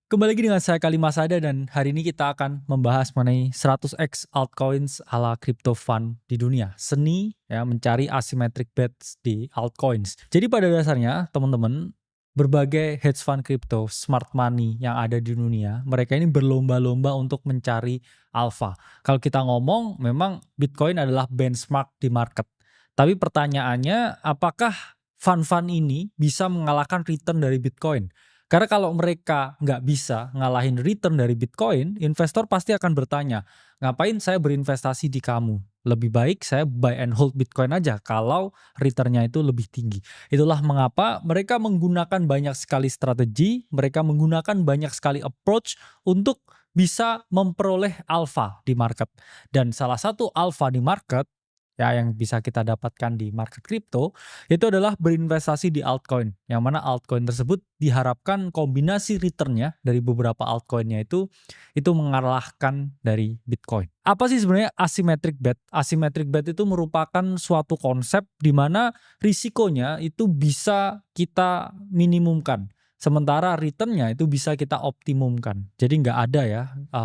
Kembali lagi dengan saya Kalima Sada dan hari ini kita akan membahas mengenai 100x altcoins ala crypto fund di dunia. Seni ya mencari asymmetric bets di altcoins. Jadi pada dasarnya teman-teman, berbagai hedge fund crypto, smart money yang ada di dunia, mereka ini berlomba-lomba untuk mencari alpha. Kalau kita ngomong memang Bitcoin adalah benchmark di market. Tapi pertanyaannya apakah fund-fund ini bisa mengalahkan return dari Bitcoin? Karena kalau mereka nggak bisa ngalahin return dari Bitcoin, investor pasti akan bertanya, ngapain saya berinvestasi di kamu? Lebih baik saya buy and hold Bitcoin aja kalau returnnya itu lebih tinggi. Itulah mengapa mereka menggunakan banyak sekali strategi, mereka menggunakan banyak sekali approach untuk bisa memperoleh alpha di market. Dan salah satu alpha di market ya yang bisa kita dapatkan di market crypto itu adalah berinvestasi di altcoin, yang mana altcoin tersebut diharapkan kombinasi returnnya dari beberapa altcoinnya itu mengalahkan dari Bitcoin. Apa sih sebenarnya asymmetric bet? Asymmetric bet itu merupakan suatu konsep di mana risikonya itu bisa kita minimumkan. Sementara returnnya itu bisa kita optimumkan. Jadi nggak ada ya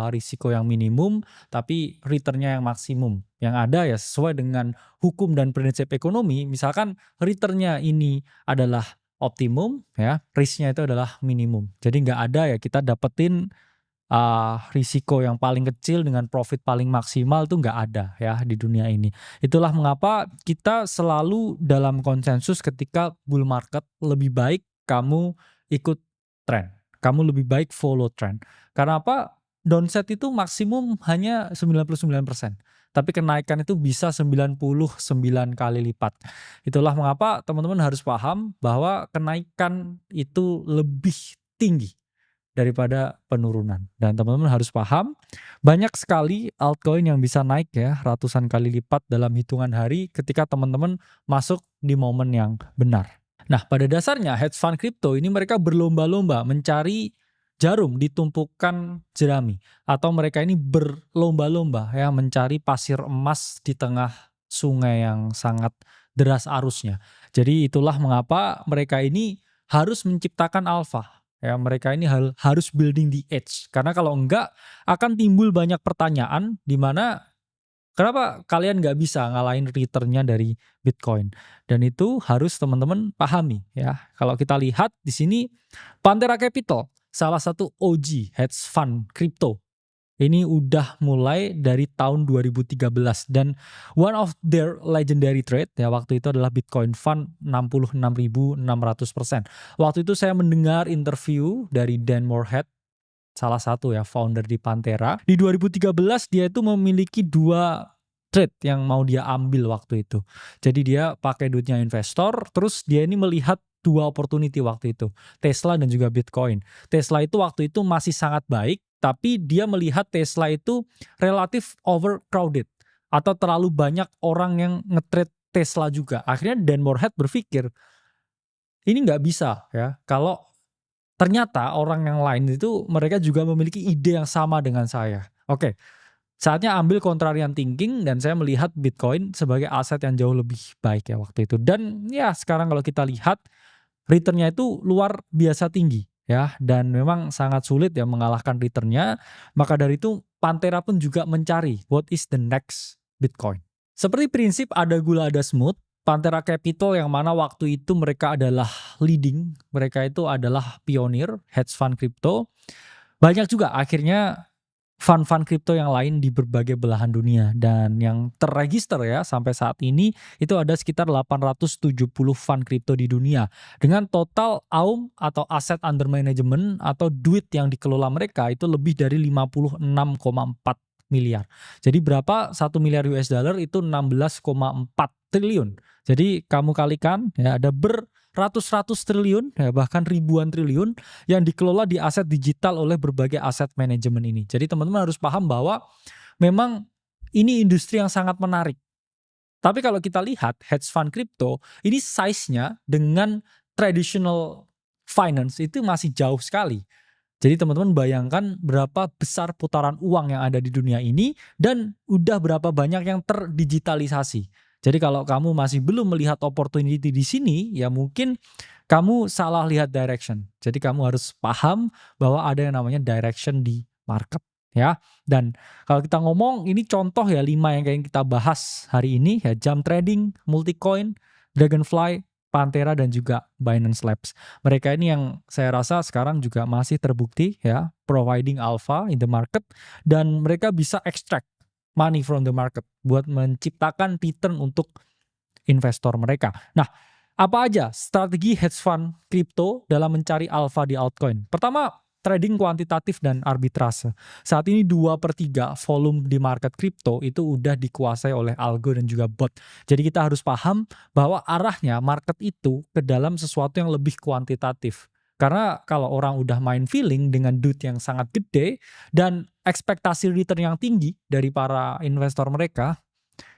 risiko yang minimum, tapi returnnya yang maksimum. Yang ada ya sesuai dengan hukum dan prinsip ekonomi, misalkan returnnya ini adalah optimum, ya risknya itu adalah minimum. Jadi nggak ada ya kita dapetin risiko yang paling kecil dengan profit paling maksimal itu nggak ada ya di dunia ini. Itulah mengapa kita selalu dalam konsensus ketika bull market lebih baik kamu ikut tren. Kamu lebih baik follow trend. Karena apa? Downset itu maksimum hanya 99%. Tapi kenaikan itu bisa 99 kali lipat. Itulah mengapa teman-teman harus paham bahwa kenaikan itu lebih tinggi daripada penurunan. Dan teman-teman harus paham, banyak sekali altcoin yang bisa naik ya ratusan kali lipat dalam hitungan hari ketika teman-teman masuk di momen yang benar. Nah, pada dasarnya hedge fund crypto ini mereka berlomba-lomba mencari jarum di tumpukan jerami, atau mereka ini berlomba-lomba ya mencari pasir emas di tengah sungai yang sangat deras arusnya. Jadi itulah mengapa mereka ini harus menciptakan alpha. Ya, mereka ini harus building the edge. Karena kalau enggak akan timbul banyak pertanyaan di mana kenapa kalian nggak bisa ngalahin returnnya dari Bitcoin? Dan itu harus teman-teman pahami ya. Kalau kita lihat di sini Pantera Capital, salah satu OG hedge fund crypto. Ini udah mulai dari tahun 2013 dan one of their legendary trade ya waktu itu adalah Bitcoin Fund 66.600%. Waktu itu saya mendengar interview dari Dan Morehead, salah satu ya founder di Pantera. Di 2013 dia itu memiliki 2 trade yang mau dia ambil waktu itu. Jadi dia pakai duitnya investor, terus dia ini melihat 2 opportunity waktu itu, Tesla dan juga Bitcoin. Tesla itu waktu itu masih sangat baik, tapi dia melihat Tesla itu relatif overcrowded atau terlalu banyak orang yang nge-trade Tesla juga. Akhirnya Dan Morehead berpikir, ini nggak bisa ya kalau ternyata orang yang lain itu mereka juga memiliki ide yang sama dengan saya. Oke, saatnya ambil contrarian thinking dan saya melihat Bitcoin sebagai aset yang jauh lebih baik ya waktu itu. Dan ya sekarang kalau kita lihat returnnya itu luar biasa tinggi ya, dan memang sangat sulit ya mengalahkan returnnya. Maka dari itu Pantera pun juga mencari what is the next Bitcoin. Seperti prinsip ada gula ada smooth, Pantera Capital yang mana waktu itu mereka adalah leading, mereka itu adalah pionir hedge fund crypto. Banyak juga akhirnya fund-fund crypto yang lain di berbagai belahan dunia, dan yang terregister ya sampai saat ini itu ada sekitar 870 fund crypto di dunia dengan total AUM atau asset under management atau duit yang dikelola mereka itu lebih dari 56,4 miliar. Jadi berapa 1 miliar US dollar itu 16,4 triliun. Jadi kamu kalikan ya ada beratus-ratus triliun ya bahkan ribuan triliun yang dikelola di aset digital oleh berbagai aset manajemen ini. Jadi teman-teman harus paham bahwa memang ini industri yang sangat menarik. Tapi kalau kita lihat hedge fund crypto, ini size-nya dengan traditional finance itu masih jauh sekali. Jadi teman-teman bayangkan berapa besar putaran uang yang ada di dunia ini dan udah berapa banyak yang terdigitalisasi. Jadi kalau kamu masih belum melihat opportunity di sini, ya mungkin kamu salah lihat direction. Jadi kamu harus paham bahwa ada yang namanya direction di market ya. Dan kalau kita ngomong ini contoh ya 5 yang kayak kita bahas hari ini ya, jump trading, Multicoin, Dragonfly, Pantera dan juga Binance Labs. Mereka ini yang saya rasa sekarang juga masih terbukti ya, providing alpha in the market, dan mereka bisa extract money from the market buat menciptakan return untuk investor mereka. Nah, apa aja strategi hedge fund crypto dalam mencari alpha di altcoin? Pertama, trading kuantitatif dan arbitrase. Saat ini 2/3 volume di market crypto itu udah dikuasai oleh algo dan juga bot. Jadi kita harus paham bahwa arahnya market itu ke dalam sesuatu yang lebih kuantitatif. Karena kalau orang udah main feeling dengan duit yang sangat gede dan ekspektasi return yang tinggi dari para investor mereka,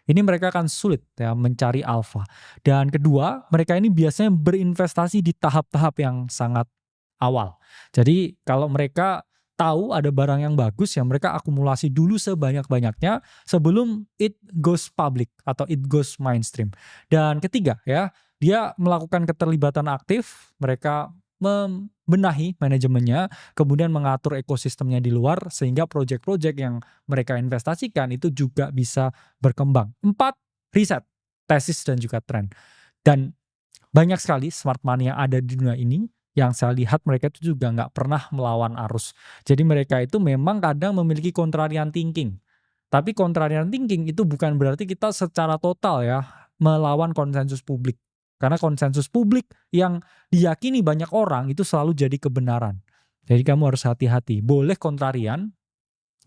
ini mereka akan sulit ya mencari alpha. Dan kedua, mereka ini biasanya berinvestasi di tahap-tahap yang sangat awal. Jadi kalau mereka tahu ada barang yang bagus ya, mereka akumulasi dulu sebanyak-banyaknya sebelum it goes public atau it goes mainstream. Dan ketiga ya, dia melakukan keterlibatan aktif, mereka membenahi manajemennya, kemudian mengatur ekosistemnya di luar sehingga proyek-proyek yang mereka investasikan itu juga bisa berkembang. 4, riset, tesis dan juga tren. Dan banyak sekali smart money yang ada di dunia ini yang saya lihat mereka itu juga nggak pernah melawan arus. Jadi mereka itu memang kadang memiliki contrarian thinking. Tapi contrarian thinking itu bukan berarti kita secara total ya melawan konsensus publik. Karena konsensus publik yang diyakini banyak orang itu selalu jadi kebenaran. Jadi kamu harus hati-hati. Boleh kontrarian,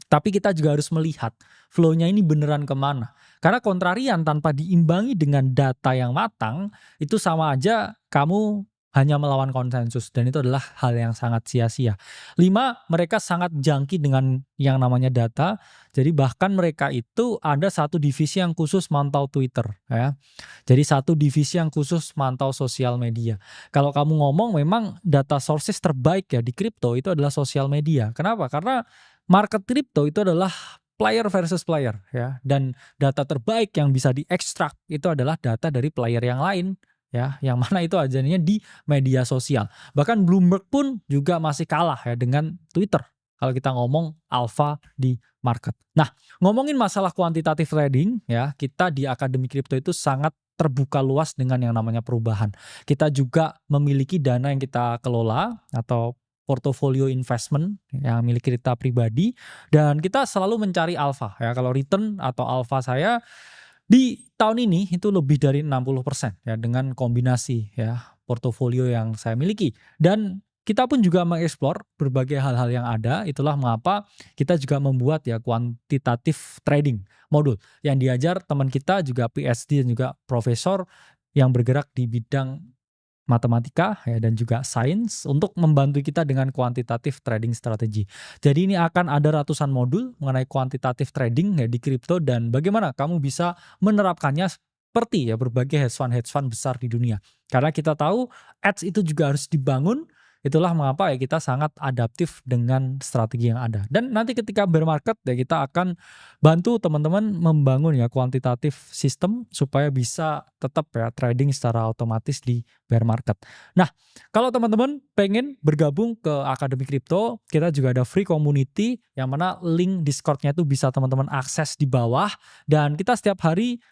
tapi kita juga harus melihat flow-nya ini beneran kemana. Karena kontrarian tanpa diimbangi dengan data yang matang, itu sama aja kamu hanya melawan konsensus. Dan itu adalah hal yang sangat sia-sia. 5, mereka sangat jangki dengan yang namanya data. Jadi bahkan mereka itu ada satu divisi yang khusus mantau Twitter. Ya. Jadi satu divisi yang khusus mantau sosial media. Kalau kamu ngomong memang data sources terbaik ya di kripto itu adalah sosial media. Kenapa? Karena market kripto itu adalah player versus player ya, dan data terbaik yang bisa diekstrak itu adalah data dari player yang lain ya, yang mana itu adanya di media sosial. Bahkan Bloomberg pun juga masih kalah ya dengan Twitter kalau kita ngomong alpha di market. Nah, ngomongin masalah kuantitatif trading ya, kita di Akademi Kripto itu sangat terbuka luas dengan yang namanya perubahan. Kita juga memiliki dana yang kita kelola atau portofolio investment yang milik kita pribadi, dan kita selalu mencari alpha ya. Kalau return atau alpha saya di tahun ini itu lebih dari 60% ya dengan kombinasi ya portofolio yang saya miliki. Dan kita pun juga mengeksplor berbagai hal-hal yang ada. Itulah mengapa kita juga membuat ya kuantitatif trading modul yang diajar teman kita juga PhD dan juga profesor yang bergerak di bidang matematika ya, dan juga sains untuk membantu kita dengan kuantitatif trading strategi. Jadi ini akan ada ratusan modul mengenai kuantitatif trading ya di kripto, dan bagaimana kamu bisa menerapkannya seperti ya berbagai hedge fund besar di dunia. Karena kita tahu edge itu juga harus dibangun. Itulah mengapa ya kita sangat adaptif dengan strategi yang ada. Dan nanti ketika bear market ya kita akan bantu teman-teman membangun ya kuantitatif sistem supaya bisa tetap ya trading secara otomatis di bear market. Nah, kalau teman-teman pengen bergabung ke Akademi Kripto, kita juga ada free community yang mana link Discord-nya itu bisa teman-teman akses di bawah, dan kita setiap hari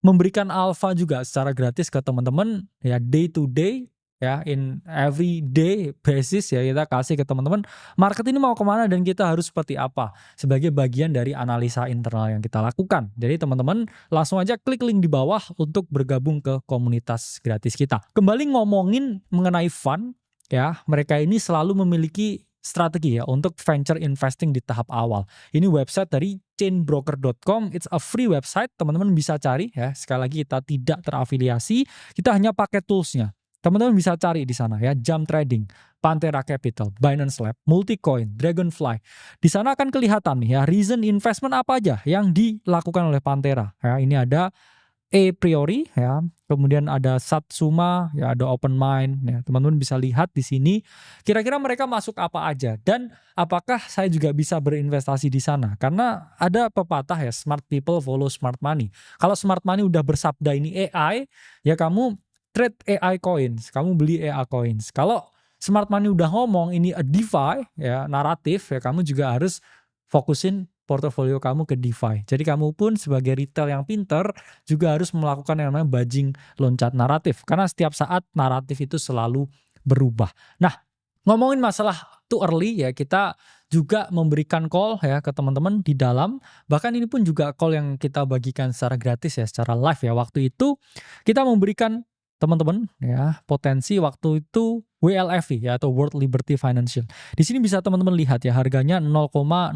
memberikan alpha juga secara gratis ke teman-teman ya, day to day ya, in every day basis ya, kita kasih ke teman-teman market ini mau kemana dan kita harus seperti apa sebagai bagian dari analisa internal yang kita lakukan. Jadi teman-teman langsung aja klik link di bawah untuk bergabung ke komunitas gratis kita. Kembali ngomongin mengenai fund ya, mereka ini selalu memiliki strategi ya untuk venture investing di tahap awal. Ini website dari chainbroker.com, it's a free website, teman-teman bisa cari ya. Sekali lagi kita tidak terafiliasi, kita hanya pakai toolsnya. Teman-teman bisa cari di sana ya, Jump Trading, Pantera Capital, Binance Lab, Multicoin, Dragonfly. Di sana akan kelihatan nih ya, reason investment apa aja yang dilakukan oleh Pantera. Ya, ini ada Priori ya, kemudian ada Satsuma, ya ada Open Mind ya. Teman-teman bisa lihat di sini kira-kira mereka masuk apa aja dan apakah saya juga bisa berinvestasi di sana. Karena ada pepatah ya, smart people follow smart money. Kalau smart money udah bersabda ini AI, ya kamu trade AI coins, kamu beli AI coins. Kalau smart money udah ngomong ini a DeFi ya, naratif ya, kamu juga harus fokusin portofolio kamu ke DeFi. Jadi kamu pun sebagai retail yang pinter juga harus melakukan yang namanya bajing loncat naratif. Karena setiap saat naratif itu selalu berubah. Nah, ngomongin masalah too early ya, kita juga memberikan call ya ke teman-teman di dalam. Bahkan ini pun juga call yang kita bagikan secara gratis ya, secara live ya. Waktu itu kita memberikan teman-teman ya potensi waktu itu WLFI ya, atau World Liberty Financial. Di sini bisa teman-teman lihat ya, harganya 0,015,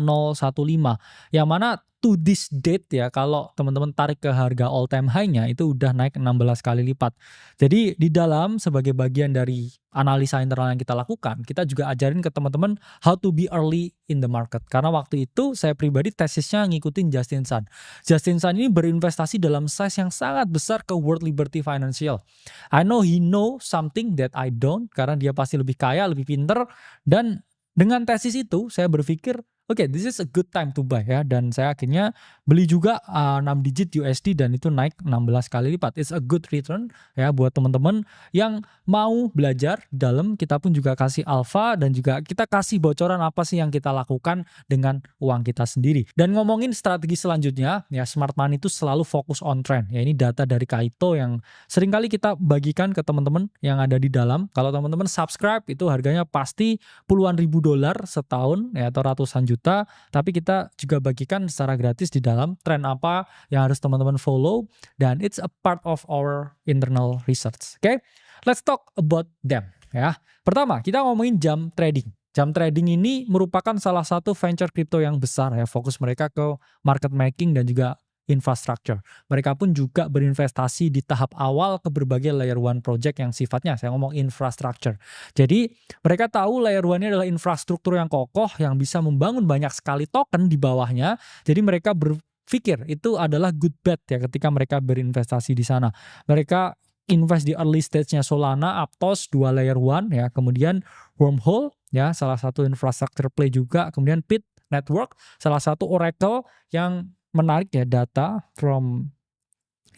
yang mana to this date ya, kalau teman-teman tarik ke harga all time high-nya itu udah naik 16 kali lipat. Jadi di dalam sebagai bagian dari analisa internal yang kita lakukan, kita juga ajarin ke teman-teman how to be early in the market. Karena waktu itu saya pribadi tesisnya ngikutin Justin Sun. Justin Sun ini berinvestasi dalam size yang sangat besar ke World Liberty Financial. I know he know something that I don't, karena dia pasti lebih kaya, lebih pinter, dan dengan tesis itu saya berpikir oke, this is a good time to buy ya, dan saya akhirnya beli juga 6 digit USD dan itu naik 16 kali lipat. It's a good return ya buat teman-teman yang mau belajar dalam. Kita pun juga kasih alpha dan juga kita kasih bocoran apa sih yang kita lakukan dengan uang kita sendiri. Dan ngomongin strategi selanjutnya ya, smart money itu selalu fokus on trend ya. Ini data dari Kaito yang seringkali kita bagikan ke teman-teman yang ada di dalam. Kalau teman-teman subscribe itu harganya pasti puluhan ribu dolar setahun ya, atau ratusan juta, tapi kita juga bagikan secara gratis di dalam tren apa yang harus teman-teman follow, dan it's a part of our internal research. Oke, let's talk about them ya. Pertama, kita ngomongin jam trading. Jam trading ini merupakan salah satu venture crypto yang besar ya, fokus mereka ke market making dan juga infrastructure. Mereka pun juga berinvestasi di tahap awal ke berbagai layer 1 project yang sifatnya, saya ngomong infrastructure. Jadi mereka tahu layer 1 ini adalah infrastruktur yang kokoh yang bisa membangun banyak sekali token di bawahnya. Jadi mereka berpikir itu adalah good bet ya ketika mereka berinvestasi di sana. Mereka invest di early stage-nya Solana, Aptos, 2 layer 1 ya, kemudian Wormhole ya, salah satu infrastructure play juga, kemudian Pit Network, salah satu Oracle yang menarik ya data from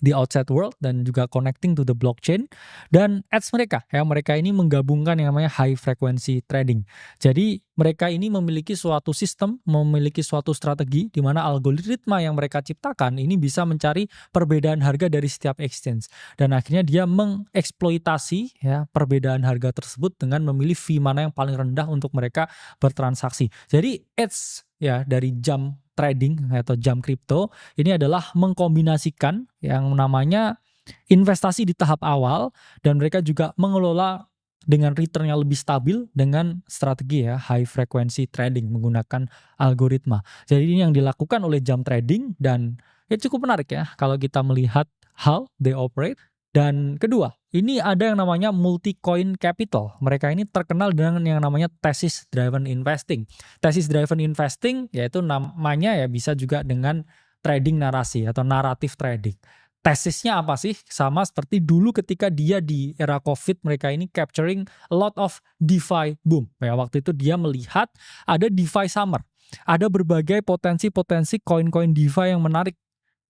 the outside world dan juga connecting to the blockchain. Dan ads mereka ya, mereka ini menggabungkan yang namanya high frequency trading. Jadi mereka ini memiliki suatu sistem, memiliki suatu strategi di mana algoritma yang mereka ciptakan ini bisa mencari perbedaan harga dari setiap exchange, dan akhirnya dia mengeksploitasi ya perbedaan harga tersebut dengan memilih fee mana yang paling rendah untuk mereka bertransaksi. Jadi ads ya dari jam trading atau jam kripto ini adalah mengkombinasikan yang namanya investasi di tahap awal, dan mereka juga mengelola dengan return yang lebih stabil dengan strategi ya high frequency trading menggunakan algoritma. Jadi ini yang dilakukan oleh jam trading, dan ya cukup menarik ya kalau kita melihat how they operate. Dan kedua, ini ada yang namanya multi-coin capital. Mereka ini terkenal dengan yang namanya thesis driven investing. Thesis driven investing yaitu namanya ya bisa juga dengan trading narasi atau naratif trading. Tesisnya apa sih? Sama seperti dulu ketika dia di era COVID, mereka ini capturing a lot of DeFi boom. Ya, waktu itu dia melihat ada DeFi summer. Ada berbagai potensi-potensi koin-koin DeFi yang menarik,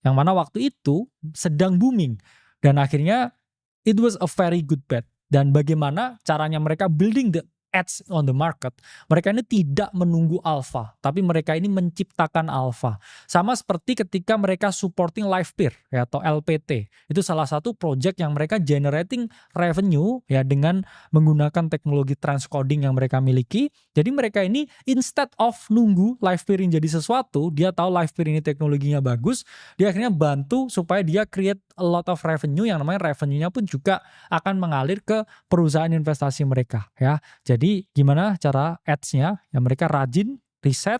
yang mana waktu itu sedang booming. Dan akhirnya it was a very good bet. Dan bagaimana caranya mereka building the ads on the market, mereka ini tidak menunggu alpha, tapi mereka ini menciptakan alpha. Sama seperti ketika mereka supporting Livepeer ya, atau LPT. Itu salah satu project yang mereka generating revenue ya dengan menggunakan teknologi transcoding yang mereka miliki. Jadi mereka ini instead of nunggu Livepeer ini jadi sesuatu, dia tahu Livepeer ini teknologinya bagus, dia akhirnya bantu supaya dia create a lot of revenue, yang namanya revenue-nya pun juga akan mengalir ke perusahaan investasi mereka ya. Jadi gimana cara ads-nya? Ya mereka rajin, riset,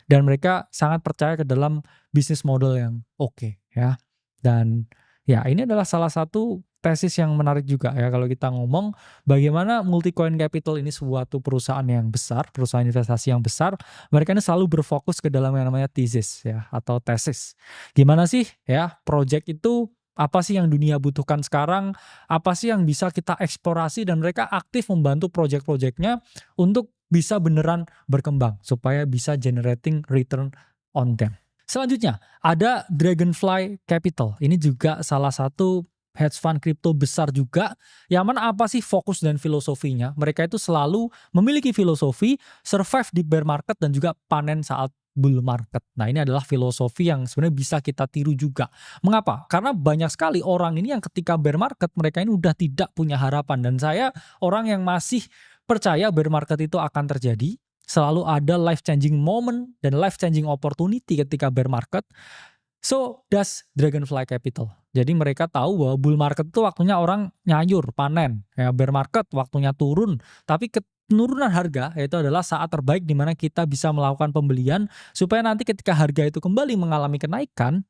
dan mereka sangat percaya ke dalam bisnis model yang oke ya. Dan ya ini adalah salah satu tesis yang menarik juga ya kalau kita ngomong bagaimana multi-coin capital ini suatu perusahaan yang besar, perusahaan investasi yang besar. Mereka ini selalu berfokus ke dalam yang namanya thesis ya, atau tesis. Gimana sih ya project itu, apa sih yang dunia butuhkan sekarang, apa sih yang bisa kita eksplorasi, dan mereka aktif membantu project-projectnya untuk bisa beneran berkembang supaya bisa generating return on them. Selanjutnya ada Dragonfly Capital. Ini juga salah satu hedge fund kripto besar juga. Yang mana apa sih fokus dan filosofinya? Mereka itu selalu memiliki filosofi survive di bear market dan juga panen saat bull market. Nah, ini adalah filosofi yang sebenarnya bisa kita tiru juga. Mengapa? Karena banyak sekali orang ini yang ketika bear market mereka ini udah tidak punya harapan, dan saya orang yang masih percaya bear market itu akan terjadi. Selalu ada life changing moment dan life changing opportunity ketika bear market. So does Dragonfly Capital. Jadi mereka tahu bahwa bull market itu waktunya orang nyayur, panen. Ya, bear market waktunya turun. Tapi penurunan harga itu adalah saat terbaik di mana kita bisa melakukan pembelian supaya nanti ketika harga itu kembali mengalami kenaikan,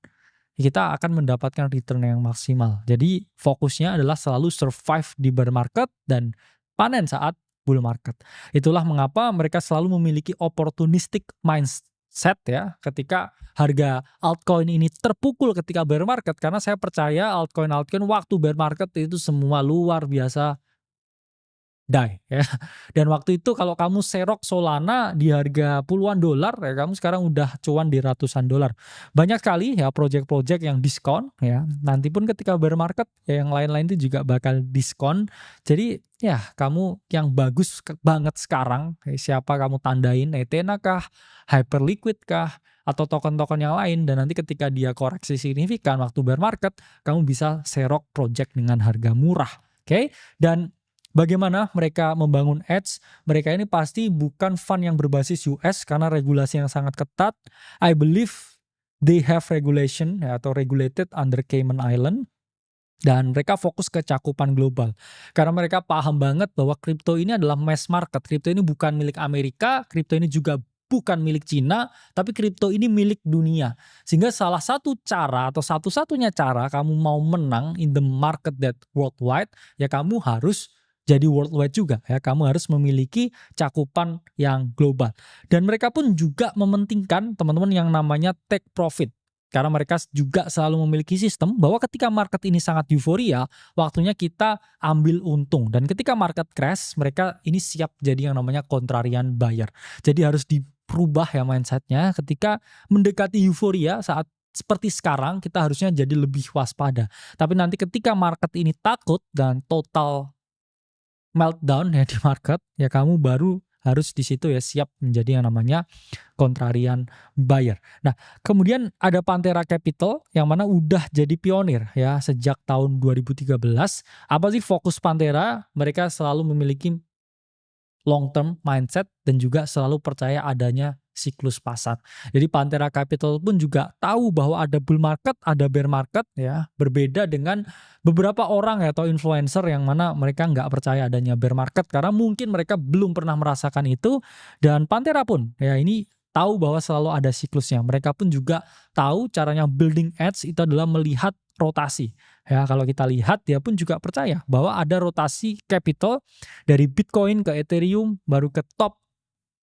kita akan mendapatkan return yang maksimal. Jadi fokusnya adalah selalu survive di bear market dan panen saat bull market. Itulah mengapa mereka selalu memiliki opportunistic mindset ya ketika harga altcoin ini terpukul ketika bear market, karena saya percaya altcoin waktu bear market itu semua luar biasa die ya. Dan waktu itu kalau kamu serok Solana di harga puluhan dolar ya, kamu sekarang udah cuan di ratusan dolar. Banyak sekali ya project-project yang diskon ya. Nanti pun ketika bear market ya yang lain-lain itu juga bakal diskon. Jadi ya kamu yang bagus banget sekarang, siapa kamu tandain, Ethena kah, Hyperliquid kah, atau token-token yang lain, dan nanti ketika dia koreksi signifikan waktu bear market, kamu bisa serok project dengan harga murah. Oke? Dan bagaimana mereka membangun Edge? Mereka ini pasti bukan fund yang berbasis US karena regulasi yang sangat ketat. I believe they have regulation ya, atau regulated under Cayman Island. Dan mereka fokus ke cakupan global. Karena mereka paham banget bahwa kripto ini adalah mass market. Kripto ini bukan milik Amerika, kripto ini juga bukan milik Cina, tapi kripto ini milik dunia. Sehingga salah satu cara atau satu-satunya cara kamu mau menang in the market that worldwide, ya kamu harus jadi worldwide juga ya, kamu harus memiliki cakupan yang global. Dan mereka pun juga mementingkan teman-teman yang namanya take profit. Karena mereka juga selalu memiliki sistem bahwa ketika market ini sangat euforia, waktunya kita ambil untung. Dan ketika market crash, mereka ini siap jadi yang namanya contrarian buyer. Jadi harus diperubah ya mindsetnya, ketika mendekati euforia saat seperti sekarang, kita harusnya jadi lebih waspada. Tapi nanti ketika market ini takut dan total meltdown ya di market, ya kamu baru harus di situ ya siap menjadi yang namanya contrarian buyer. Nah, kemudian ada Pantera Capital yang mana udah jadi pionir ya sejak tahun 2013. Apa sih fokus Pantera? Mereka selalu memiliki long term mindset dan juga selalu percaya adanya siklus pasar. Jadi Pantera Capital pun juga tahu bahwa ada bull market, ada bear market ya. Berbeda dengan beberapa orang ya, atau influencer yang mana mereka nggak percaya adanya bear market karena mungkin mereka belum pernah merasakan itu. Dan Pantera pun ya ini tahu bahwa selalu ada siklusnya. Mereka pun juga tahu caranya building edge itu adalah melihat rotasi. Ya, kalau kita lihat dia pun juga percaya bahwa ada rotasi capital dari Bitcoin ke Ethereum, baru ke top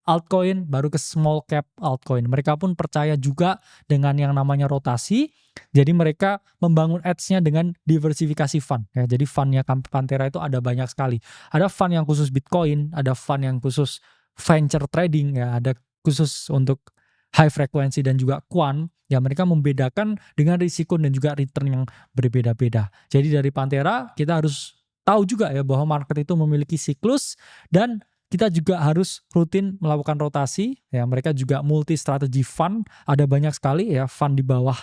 altcoin, baru ke small cap altcoin. Mereka pun percaya juga dengan yang namanya rotasi. Jadi mereka membangun edge-nya dengan diversifikasi fund. Ya, jadi fundnya Pantera itu ada banyak sekali. Ada fund yang khusus Bitcoin, ada fund yang khusus venture trading, ya, ada khusus untuk high frequency dan juga quant. Ya, mereka membedakan dengan risiko dan juga return yang berbeda-beda. Jadi dari Pantera kita harus tahu juga ya bahwa market itu memiliki siklus, dan kita juga harus rutin melakukan rotasi. Ya, mereka juga multi strategy fund, ada banyak sekali ya fund di bawah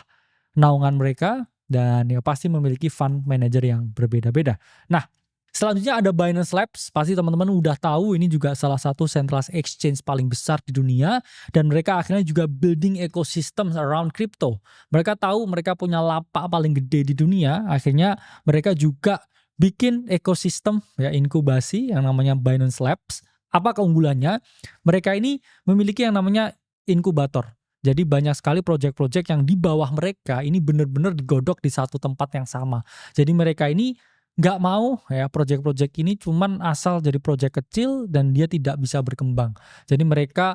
naungan mereka, dan ya pasti memiliki fund manager yang berbeda-beda. Nah, selanjutnya ada Binance Labs. Pasti teman-teman udah tahu ini juga salah satu centralized exchange paling besar di dunia, dan mereka akhirnya juga building ecosystem around crypto. Mereka tahu mereka punya lapak paling gede di dunia, akhirnya mereka juga bikin ekosistem ya inkubasi yang namanya Binance Labs. Apa keunggulannya? Mereka ini memiliki yang namanya inkubator. Jadi banyak sekali project-project yang di bawah mereka ini benar-benar digodok di satu tempat yang sama. Jadi mereka ini nggak mau ya project-project ini cuman asal jadi project kecil dan dia tidak bisa berkembang. Jadi mereka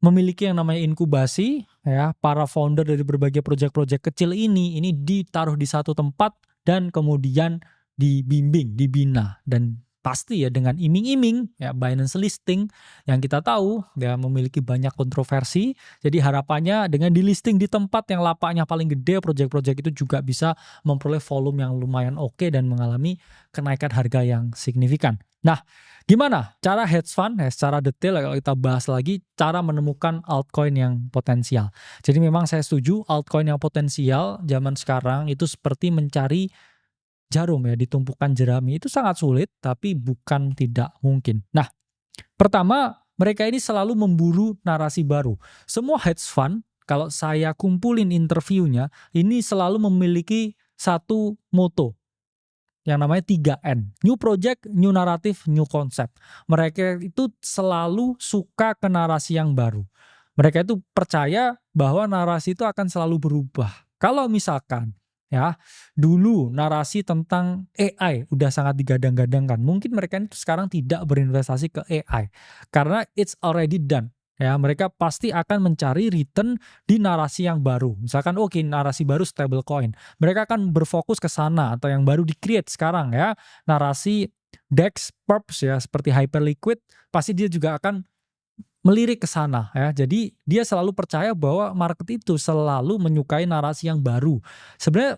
memiliki yang namanya inkubasi ya, para founder dari berbagai project-project kecil ini ditaruh di satu tempat dan kemudian dibimbing, dibina, dan pasti ya dengan iming-iming ya Binance listing yang kita tahu ya memiliki banyak kontroversi. Jadi harapannya dengan di listing di tempat yang lapaknya paling gede, project-project itu juga bisa memperoleh volume yang lumayan oke dan mengalami kenaikan harga yang signifikan. Nah, gimana cara hedge fund ya secara detail kalau kita bahas lagi cara menemukan altcoin yang potensial. Jadi memang saya setuju altcoin yang potensial zaman sekarang itu seperti mencari jarum ya di tumpukan jerami, itu sangat sulit tapi bukan tidak mungkin. Nah, pertama mereka ini selalu memburu narasi baru. Semua hedge fund kalau saya kumpulin interviewnya ini selalu memiliki satu moto yang namanya 3N. New project, new narrative, new concept. Mereka itu selalu suka ke narasi yang baru. Mereka itu percaya bahwa narasi itu akan selalu berubah. Kalau misalkan ya dulu narasi tentang AI udah sangat digadang-gadangkan, mungkin mereka itu sekarang tidak berinvestasi ke AI karena it's already done. Ya, mereka pasti akan mencari return di narasi yang baru. Misalkan oke, narasi baru stablecoin. Mereka akan berfokus ke sana atau yang baru di-create sekarang ya. Narasi DEX, perps ya seperti Hyperliquid, pasti dia juga akan melirik ke sana ya. Jadi dia selalu percaya bahwa market itu selalu menyukai narasi yang baru. Sebenarnya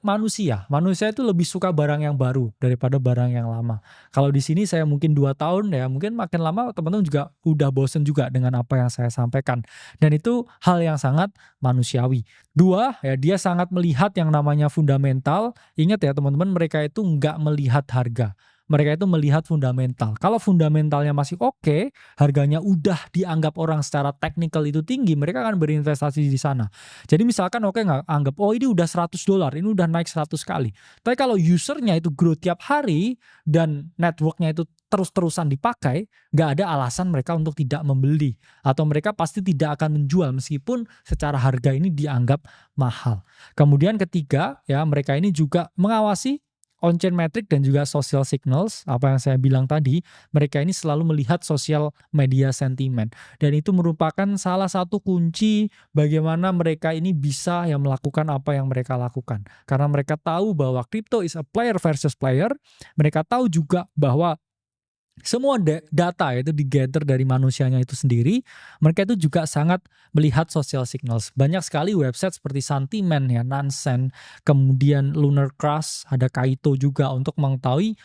manusia itu lebih suka barang yang baru daripada barang yang lama. Kalau di sini saya mungkin 2 tahun ya, mungkin makin lama teman-teman juga udah bosen juga dengan apa yang saya sampaikan. Dan itu hal yang sangat manusiawi. 2, ya dia sangat melihat yang namanya fundamental. Ingat ya teman-teman, mereka itu nggak melihat harga. Mereka itu melihat fundamental. Kalau fundamentalnya masih oke, harganya udah dianggap orang secara teknikal itu tinggi, mereka akan berinvestasi di sana. Jadi misalkan nggak anggap, oh ini udah $100, ini udah naik 100 kali. Tapi kalau usernya itu grow tiap hari dan networknya itu terus-terusan dipakai, nggak ada alasan mereka untuk tidak membeli. Atau mereka pasti tidak akan menjual meskipun secara harga ini dianggap mahal. Kemudian ketiga, ya mereka ini juga mengawasi on-chain metric dan juga social signals, apa yang saya bilang tadi, mereka ini selalu melihat social media sentiment. Dan itu merupakan salah satu kunci bagaimana mereka ini bisa melakukan apa yang mereka lakukan. Karena mereka tahu bahwa crypto is a player versus player, mereka tahu juga bahwa semua data itu di-gather dari manusianya itu sendiri. Mereka itu juga sangat melihat social signals. Banyak sekali website seperti Santiment ya, Nansen, kemudian Lunar Crush, ada Kaito juga untuk mengetahui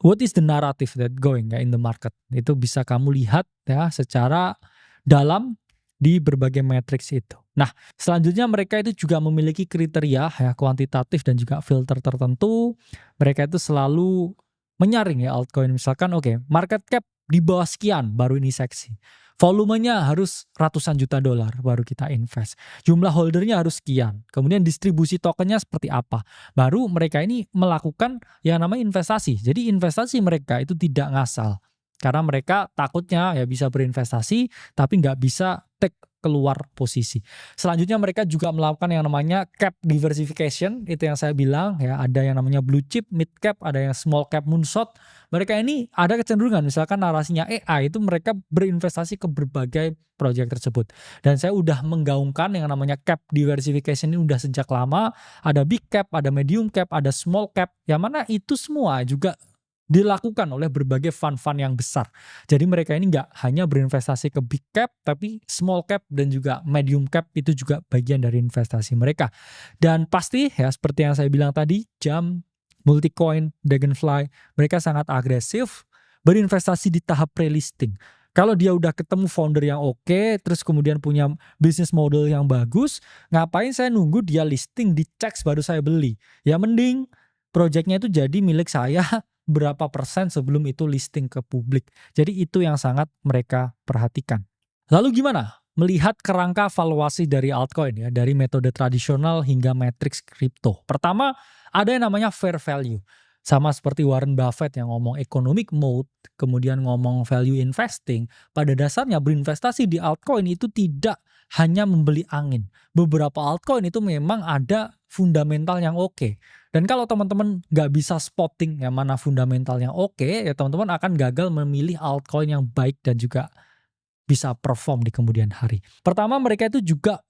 what is the narrative that going ya in the market. Itu bisa kamu lihat ya secara dalam di berbagai matriks itu. Nah, selanjutnya mereka itu juga memiliki kriteria ya kuantitatif dan juga filter tertentu. Mereka itu selalu menyaring ya altcoin, misalkan market cap di bawah sekian baru ini seksi. Volumenya harus ratusan juta dolar baru kita invest. Jumlah holdernya harus sekian. Kemudian distribusi tokennya seperti apa. Baru mereka ini melakukan yang namanya investasi. Jadi investasi mereka itu tidak ngasal. Karena mereka takutnya ya bisa berinvestasi tapi nggak bisa take keluar posisi. Selanjutnya mereka juga melakukan yang namanya cap diversification, itu yang saya bilang ya, ada yang namanya blue chip, mid cap, ada yang small cap moonshot. Mereka ini ada kecenderungan misalkan narasinya AI itu mereka berinvestasi ke berbagai proyek tersebut. Dan saya udah menggaungkan yang namanya cap diversification ini udah sejak lama. Ada big cap, ada medium cap, ada small cap. Yang mana itu semua juga dilakukan oleh berbagai fund-fund yang besar. Jadi mereka ini nggak hanya berinvestasi ke big cap, tapi small cap dan juga medium cap itu juga bagian dari investasi mereka. Dan pasti ya seperti yang saya bilang tadi, Jump, Multicoin, Dragonfly, mereka sangat agresif berinvestasi di tahap pre-listing. Kalau dia udah ketemu founder yang oke, terus kemudian punya bisnis model yang bagus, ngapain saya nunggu dia listing, dicek baru saya beli? Ya mending projectnya itu jadi milik saya berapa persen sebelum itu listing ke publik. Jadi itu yang sangat mereka perhatikan. Lalu gimana melihat kerangka valuasi dari altcoin ya, dari metode tradisional hingga matriks kripto? Pertama, ada yang namanya fair value. Sama seperti Warren Buffett yang ngomong economic mode, kemudian ngomong value investing, pada dasarnya berinvestasi di altcoin itu tidak hanya membeli angin. Beberapa altcoin itu memang ada fundamental yang oke. Dan kalau teman-teman nggak bisa spotting yang mana fundamental yang oke, ya teman-teman akan gagal memilih altcoin yang baik dan juga bisa perform di kemudian hari. Pertama, mereka itu juga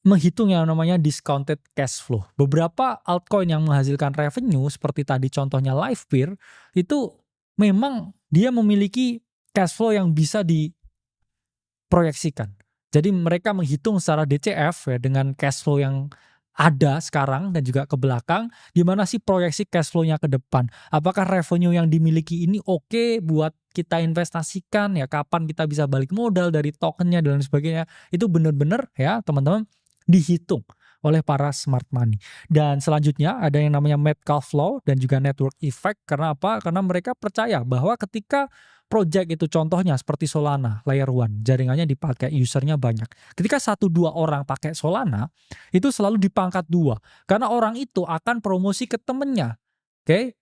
menghitung yang namanya discounted cash flow. Beberapa altcoin yang menghasilkan revenue seperti tadi contohnya Livepeer itu memang dia memiliki cash flow yang bisa diproyeksikan. Jadi mereka menghitung secara DCF ya dengan cash flow yang ada sekarang dan juga ke belakang, gimana sih proyeksi cash flow-nya ke depan. Apakah revenue yang dimiliki ini oke buat kita investasikan ya, kapan kita bisa balik modal dari tokennya dan sebagainya. Itu benar-benar ya teman-teman dihitung oleh para smart money. Dan selanjutnya ada yang namanya Metcalfe Law dan juga network effect. Karena apa? Karena mereka percaya bahwa ketika project itu contohnya seperti Solana, layer 1, jaringannya dipakai, usernya banyak. Ketika 1-2 orang pakai Solana, itu selalu dipangkat 2. Karena orang itu akan promosi ke temennya. Oke?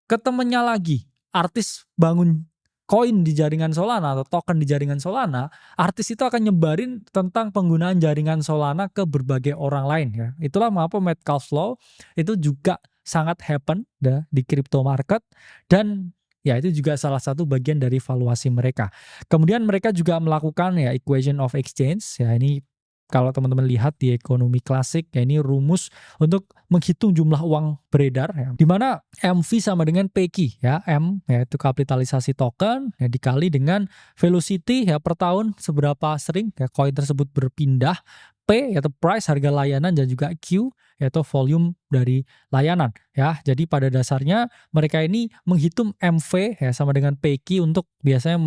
Ke temennya lagi. Artis bangun koin di jaringan Solana atau token di jaringan Solana, artis itu akan nyebarin tentang penggunaan jaringan Solana ke berbagai orang lain ya. Itulah mengapa Metcalfe Law itu juga sangat happen di crypto market, dan ya itu juga salah satu bagian dari valuasi mereka. Kemudian mereka juga melakukan ya equation of exchange ya, ini kalau teman-teman lihat di ekonomi klasik ya, ini rumus untuk menghitung jumlah uang beredar ya, di mana MV sama dengan PQ ya, M yaitu kapitalisasi token ya dikali dengan velocity ya per tahun seberapa sering ya koin tersebut berpindah, P yaitu price harga layanan, dan juga Q yaitu volume dari layanan ya. Jadi pada dasarnya mereka ini menghitung MV ya sama dengan PQ untuk biasanya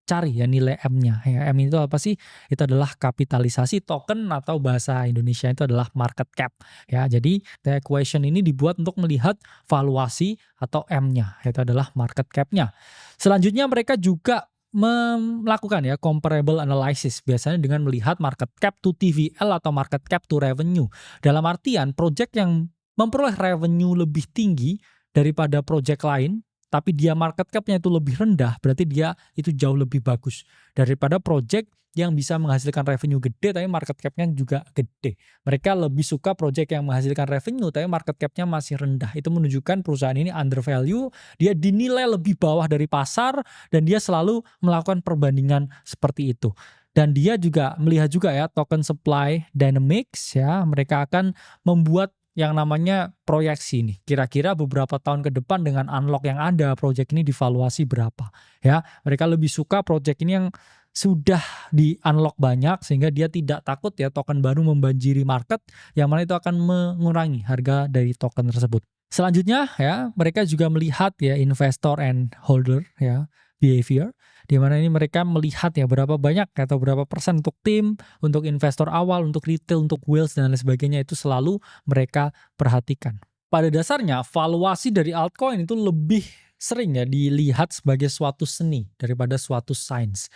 cari ya nilai M-nya. Ya, M itu apa sih? Itu adalah kapitalisasi token atau bahasa Indonesia itu adalah market cap. Ya, jadi the equation ini dibuat untuk melihat valuasi atau M-nya, yaitu adalah market cap-nya. Selanjutnya mereka juga melakukan ya comparable analysis, biasanya dengan melihat market cap to TVL atau market cap to revenue. Dalam artian project yang memperoleh revenue lebih tinggi daripada project lain, tapi dia market cap-nya itu lebih rendah, berarti dia itu jauh lebih bagus daripada project yang bisa menghasilkan revenue gede tapi market cap-nya juga gede. Mereka lebih suka project yang menghasilkan revenue tapi market cap-nya masih rendah. Itu menunjukkan perusahaan ini undervalue, dia dinilai lebih bawah dari pasar, dan dia selalu melakukan perbandingan seperti itu. Dan dia juga melihat juga ya token supply dynamics ya, mereka akan membuat yang namanya proyeksi nih. Kira-kira beberapa tahun ke depan dengan unlock yang ada, project ini divaluasi berapa. Ya, mereka lebih suka project ini yang sudah di unlock banyak sehingga dia tidak takut ya token baru membanjiri market, yang mana itu akan mengurangi harga dari token tersebut. Selanjutnya ya, mereka juga melihat ya investor and holder ya behavior, di mana ini mereka melihat ya berapa banyak atau berapa persen untuk tim, untuk investor awal, untuk retail, untuk whales dan lain sebagainya, itu selalu mereka perhatikan. Pada dasarnya valuasi dari altcoin itu lebih sering ya dilihat sebagai suatu seni daripada suatu sains.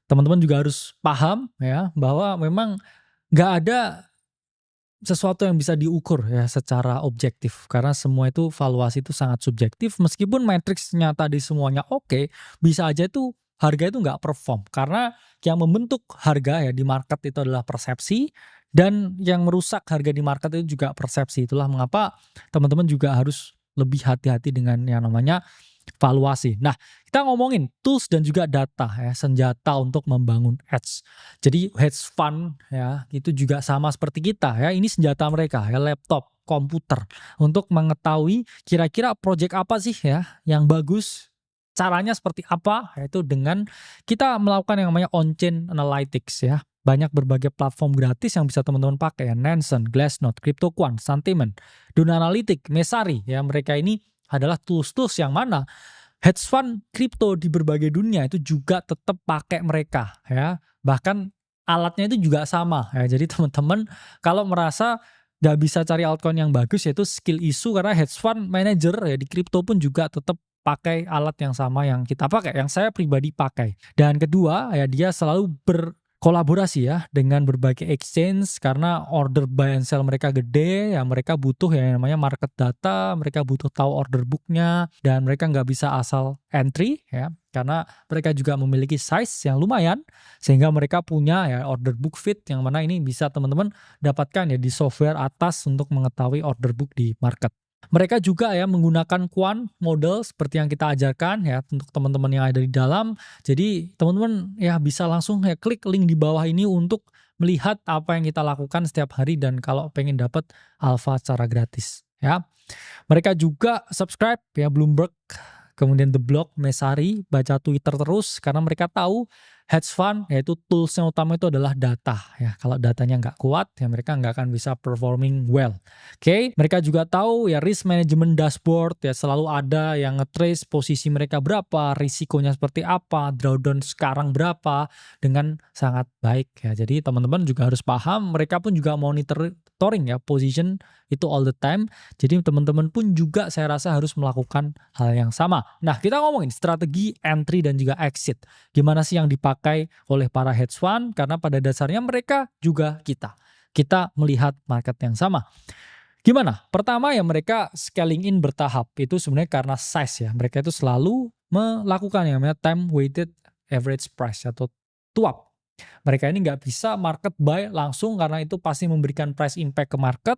Teman-teman juga harus paham ya bahwa memang nggak ada sesuatu yang bisa diukur ya secara objektif, karena semua itu valuasi itu sangat subjektif. Meskipun matriksnya tadi semuanya oke, bisa aja itu harga itu nggak perform, karena yang membentuk harga ya di market itu adalah persepsi, dan yang merusak harga di market itu juga persepsi. Itulah mengapa teman-teman juga harus lebih hati-hati dengan yang namanya valuasi. Nah, kita ngomongin tools dan juga data ya, senjata untuk membangun hedge. Jadi hedge fund ya itu juga sama seperti kita ya, ini senjata mereka ya, laptop, komputer, untuk mengetahui kira-kira project apa sih ya yang bagus. Caranya seperti apa? Yaitu dengan kita melakukan yang namanya on-chain analytics ya. Banyak berbagai platform gratis yang bisa teman-teman pakai ya, Nansen, Glassnode, CryptoQuant, Santiment, Duna Analytic, Messari ya, mereka ini adalah tools-tools yang mana hedge fund kripto di berbagai dunia itu juga tetap pakai mereka ya. Bahkan alatnya itu juga sama ya. Jadi teman-teman kalau merasa nggak bisa cari altcoin yang bagus, yaitu skill issue, karena hedge fund manager ya di kripto pun juga tetap pakai alat yang sama yang kita pakai, yang saya pribadi pakai. Dan kedua ya, dia selalu kolaborasi ya dengan berbagai exchange, karena order buy and sell mereka gede ya, mereka butuh ya yang namanya market data, mereka butuh tahu order booknya, dan mereka nggak bisa asal entry ya, karena mereka juga memiliki size yang lumayan sehingga mereka punya ya order book feed, yang mana ini bisa teman-teman dapatkan ya di software atas untuk mengetahui order book di market. Mereka juga ya menggunakan quant model seperti yang kita ajarkan ya untuk teman-teman yang ada di dalam. Jadi teman-teman ya bisa langsung ya klik link di bawah ini untuk melihat apa yang kita lakukan setiap hari, dan kalau pengen dapat alpha secara gratis ya. Mereka juga subscribe ya Bloomberg kemudian The Block, Messari, baca Twitter terus karena mereka tahu hedge fund yaitu tools-nya utama itu adalah data ya. Kalau datanya nggak kuat ya mereka nggak akan bisa performing well. Oke, mereka juga tahu ya risk management dashboard ya selalu ada yang nge-trace posisi mereka berapa, risikonya seperti apa, drawdown sekarang berapa dengan sangat baik ya. Jadi teman-teman juga harus paham mereka pun juga monitoring ya position itu all the time. Jadi teman-teman pun juga saya rasa harus melakukan hal yang sama. Nah, kita ngomongin strategi entry dan juga exit. Gimana sih yang dipakai oleh para hedge fund? Karena pada dasarnya mereka juga kita. Kita melihat market yang sama. Gimana? Pertama ya mereka scaling in bertahap. Itu sebenarnya karena size ya. Mereka itu selalu melakukan yang namanya time weighted average price atau TWAP. Mereka ini nggak bisa market buy langsung karena itu pasti memberikan price impact ke market.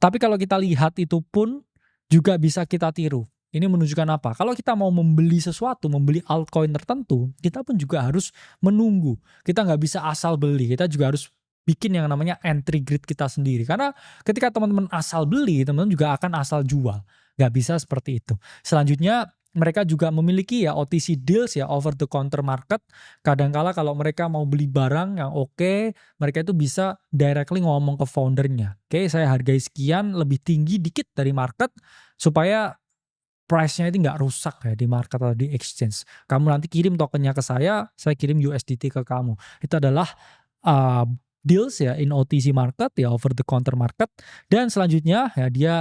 Tapi kalau kita lihat itu pun juga bisa kita tiru. Ini menunjukkan apa? Kalau kita mau membeli sesuatu, membeli altcoin tertentu, kita pun juga harus menunggu. Kita nggak bisa asal beli. Kita juga harus bikin yang namanya entry grid kita sendiri. Karena ketika teman-teman asal beli, teman-teman juga akan asal jual. Nggak bisa seperti itu. Selanjutnya, mereka juga memiliki ya OTC deals ya, over the counter market. Kadangkala kalau mereka mau beli barang yang oke, mereka itu bisa directly ngomong ke foundernya. Oke, saya hargai sekian, lebih tinggi dikit dari market supaya price-nya itu nggak rusak ya di market atau di exchange. Kamu nanti kirim tokennya ke saya kirim USDT ke kamu. Itu adalah deals ya in OTC market ya, over the counter market. Dan selanjutnya ya dia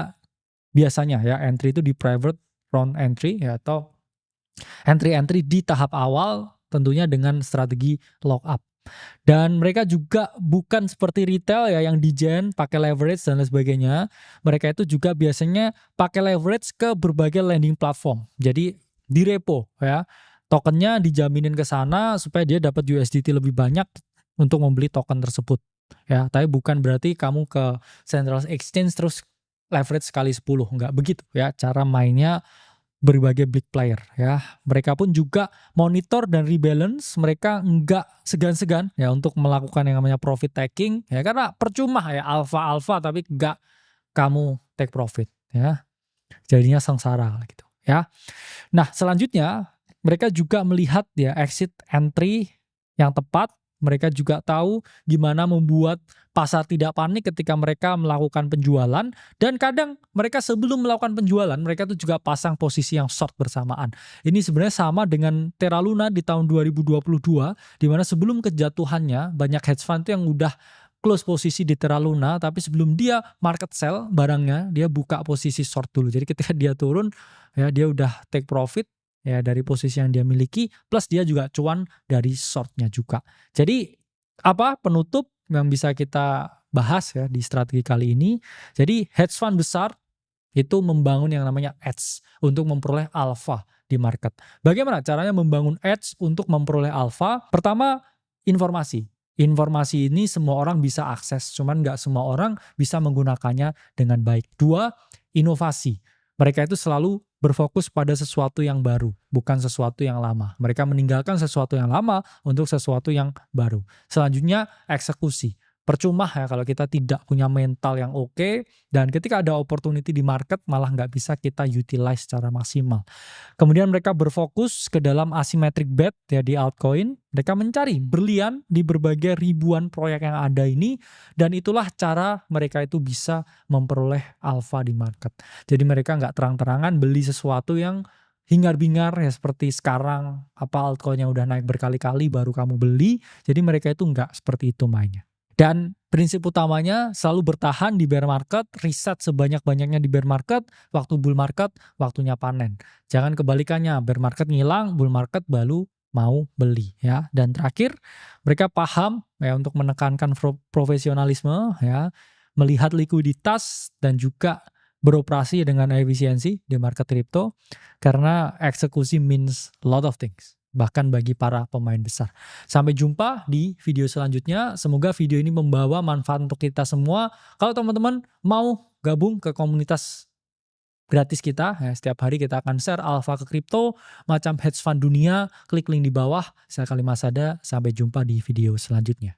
biasanya ya entry itu di private round entry ya, atau entry di tahap awal tentunya dengan strategi lock up. Dan mereka juga bukan seperti retail ya yang digen pakai leverage dan lain sebagainya. Mereka itu juga biasanya pakai leverage ke berbagai lending platform. Jadi di repo ya, tokennya dijaminin ke sana supaya dia dapat USDT lebih banyak untuk membeli token tersebut. Ya, tapi bukan berarti kamu ke central exchange terus leverage kali 10, enggak begitu ya cara mainnya berbagai big player ya. Mereka pun juga monitor dan rebalance, mereka enggak segan-segan ya untuk melakukan yang namanya profit taking ya, karena percuma ya alpha tapi enggak kamu take profit ya. Jadinya sengsara gitu ya. Nah, selanjutnya mereka juga melihat ya exit entry yang tepat. Mereka juga tahu gimana membuat pasar tidak panik ketika mereka melakukan penjualan. Dan kadang mereka sebelum melakukan penjualan, mereka tuh juga pasang posisi yang short bersamaan. Ini sebenarnya sama dengan Terra Luna di tahun 2022, di mana sebelum kejatuhannya, banyak hedge fund yang udah close posisi di Terra Luna, tapi sebelum dia market sell barangnya, dia buka posisi short dulu. Jadi ketika dia turun, ya dia udah take profit, ya dari posisi yang dia miliki, plus dia juga cuan dari shortnya juga. Jadi apa penutup yang bisa kita bahas ya di strategi kali ini? Jadi hedge fund besar itu membangun yang namanya edge untuk memperoleh alpha di market. Bagaimana caranya membangun edge untuk memperoleh alpha? Pertama, informasi. Informasi ini semua orang bisa akses, cuman nggak semua orang bisa menggunakannya dengan baik. 2, inovasi. Mereka itu selalu berfokus pada sesuatu yang baru, bukan sesuatu yang lama. Mereka meninggalkan sesuatu yang lama untuk sesuatu yang baru. Selanjutnya, eksekusi. Percuma ya kalau kita tidak punya mental yang oke, dan ketika ada opportunity di market malah nggak bisa kita utilize secara maksimal. Kemudian mereka berfokus ke dalam asymmetric bet ya di altcoin. Mereka mencari berlian di berbagai ribuan proyek yang ada ini, dan itulah cara mereka itu bisa memperoleh alpha di market. Jadi mereka nggak terang-terangan beli sesuatu yang hingar-bingar ya seperti sekarang, apa altcoin yang udah naik berkali-kali baru kamu beli. Jadi mereka itu nggak seperti itu mainnya. Dan prinsip utamanya selalu bertahan di bear market, riset sebanyak-banyaknya di bear market, waktu bull market, waktunya panen. Jangan kebalikannya, bear market ngilang, bull market baru mau beli ya. Dan terakhir, mereka paham ya untuk menekankan profesionalisme ya, melihat likuiditas dan juga beroperasi dengan efisiensi di market crypto, karena eksekusi means a lot of things, bahkan bagi para pemain besar. Sampai jumpa di video selanjutnya. Semoga video ini membawa manfaat untuk kita semua. Kalau teman-teman mau gabung ke komunitas gratis kita, ya, setiap hari kita akan share alpha ke kripto, macam hedge fund dunia, klik link di bawah. Saya Khalid Masada, sampai jumpa di video selanjutnya.